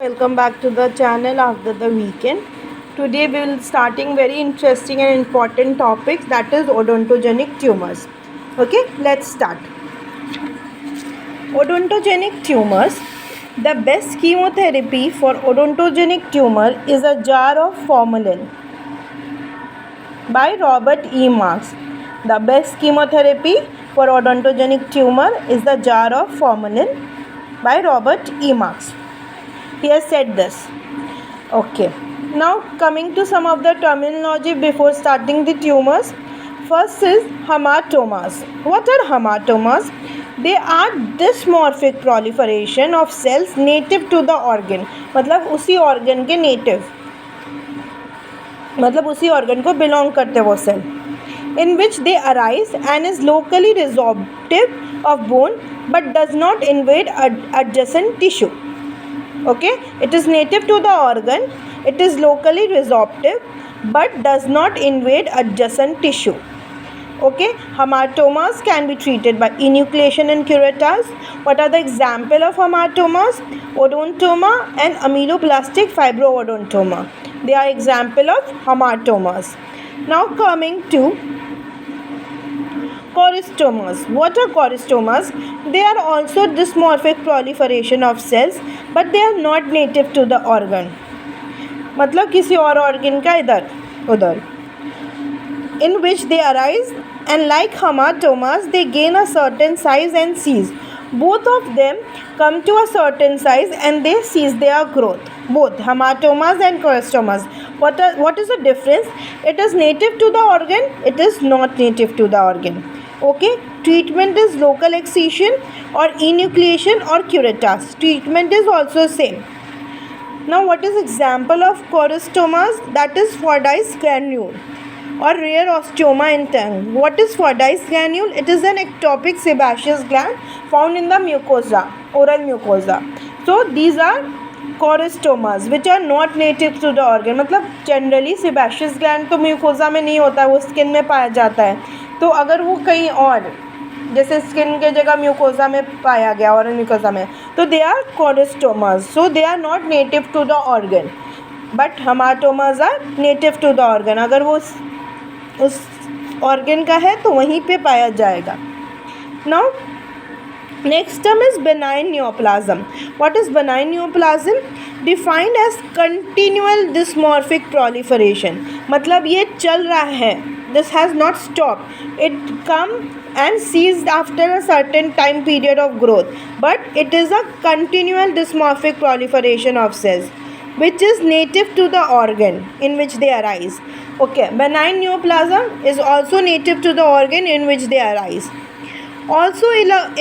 welcome back to the channel after the weekend. Today we will starting very interesting and important topics, that is odontogenic tumors. Okay, let's start. Odontogenic tumors. The best chemotherapy for odontogenic tumor is a jar of formalin by Robert E. Marks. The best chemotherapy for odontogenic tumor is the jar of formalin by Robert E. Marks. He has said this. Okay. Now coming to some of the terminology before starting the tumors. First is hematomas. What are hematomas? They are dysmorphic proliferation of cells native to the organ. मतलब उसी organ के native, मतलब उसी organ को belong करते वो cell, in which they arise and is locally resorptive of bone but does not invade adjacent tissue. Okay, it is native to the organ, it is locally resorptive but does not invade adjacent tissue. Okay, hematomas can be treated by enucleation and curettage. What are the example of hematomas? Odontoma and ameloblasttic fibroodontoma. They are example of hematomas. Now coming to choristomas. What are choristomas? They are also dysmorphic proliferation of cells but they are not native to the organ. मतलब किसी और organ का इधर उधर, in which they arise and like hematomas they gain a certain size and cease. Both of them come to a certain size and they cease their growth. Both hematomas and choristomas. What is the difference? It is native to the organ, it is not native to the organ. Okay, treatment is local excision or enucleation or curettage. Treatment is also same. Now what is example of choristomas? That is Fordyce granule or rare osteoma in tongue. What is Fordyce granule? It is an ectopic sebaceous gland found in the mucosa, oral mucosa. So these are choristomas which are not native to the organ. मतलब generally sebaceous gland तो mucosa में नहीं होता है, वो skin में पाया जाता है. तो अगर वो कहीं और जैसे स्किन के जगह म्यूकोसा में पाया गया और म्यूकोसा में, तो they are choristomas. So they are not native to the organ but haematomas are native to the organ. अगर वो उस ऑर्गन का है तो वहीं पे पाया जाएगा. Now next term is benign neoplasm. What is benign neoplasm? Defined as continual dysmorphic proliferation. मतलब ये चल रहा है, this has not stopped, it come and ceased after a certain time period of growth, but it is a continual dysmorphic proliferation of cells which is native to the organ in which they arise. Okay, benign neoplasm is also native to the organ in which they arise. Also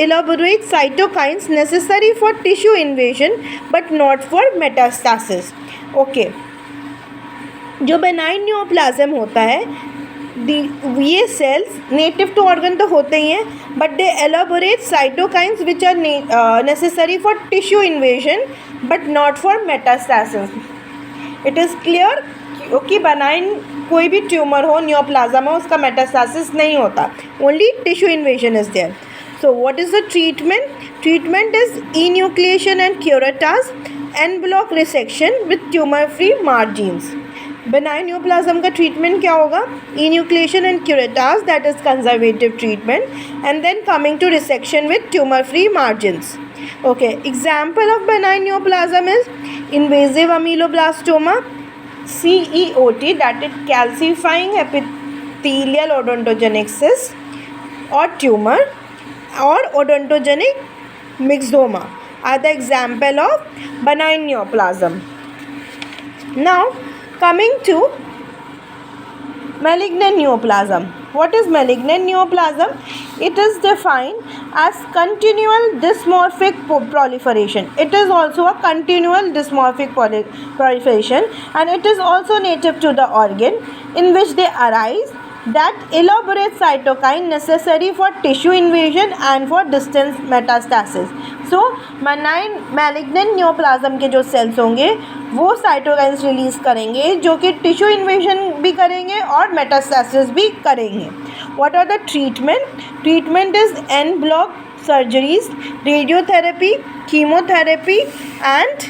elaborate cytokines necessary for tissue invasion but not for metastasis. Okay, जो benign neoplasm होता है, ये cells native to organ तो होते ही हैं but they elaborate cytokines which are necessary for tissue invasion but not for metastasis. It is clear कि benign कोई भी ट्यूमर हो, न्यूप्लाज्म हो, उसका मेटास्टासिस नहीं होता, only tissue invasion is there. So what is the treatment? Treatment is enucleation and curettage en bloc resection with tumour free margins. Benign neoplasm का treatment क्या होगा? Enucleation and curettage, that is conservative treatment, and then coming to resection with tumour free margins. Okay, example of benign neoplasm is invasive ameloblastoma, CEOT, that is calcifying epithelial odontogenic cyst or tumor, or odontogenic myxoma are the example of benign neoplasm. Now coming to malignant neoplasm. What is malignant neoplasm? It is defined as continual dysmorphic proliferation. It is also a continual dysmorphic proliferation and it is also native to the organ in which they arise that elaborate cytokine necessary for tissue invasion and for distant metastasis. So malignant neoplasm के जो sales होंगे वो cytokines release करेंगे जो कि tissue invasion भी करेंगे और मेटास्टेसिस भी करेंगे. What are the treatment? Treatment is en bloc surgeries, radiotherapy, chemotherapy and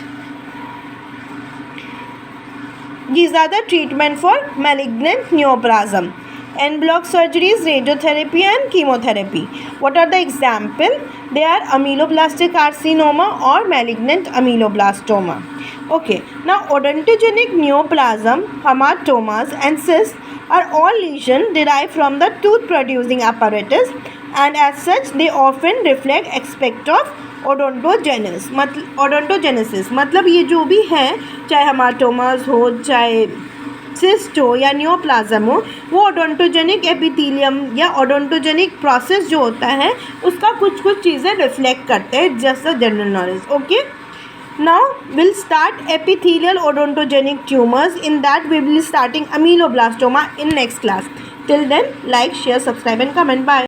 These are the treatment for malignant neoplasm. En bloc surgeries, radiotherapy and chemotherapy. What are the example? They are ameloblasttic carcinoma or malignant ameloblastoma. Okay, now odontogenic neoplasm, hematomas and cysts are all lesions derived from the tooth producing apparatus, and as such they often reflect aspect of ओडोंटोजेनेसिस मतलब ये जो भी है, चाहे हेमाटोमास हो, चाहे cyst हो या नियोप्लाज्म हो, वो ओडोंटोजेनिक एपिथेलियम या ओडोंटोजेनिक प्रोसेस जो होता है उसका कुछ चीज़ें रिफ्लेक्ट करते हैं, just a general knowledge. Okay, now we'll start epithelial odontogenic tumors. In that we will be starting ameloblastoma in next class. Till then, like, share, subscribe and comment. Bye.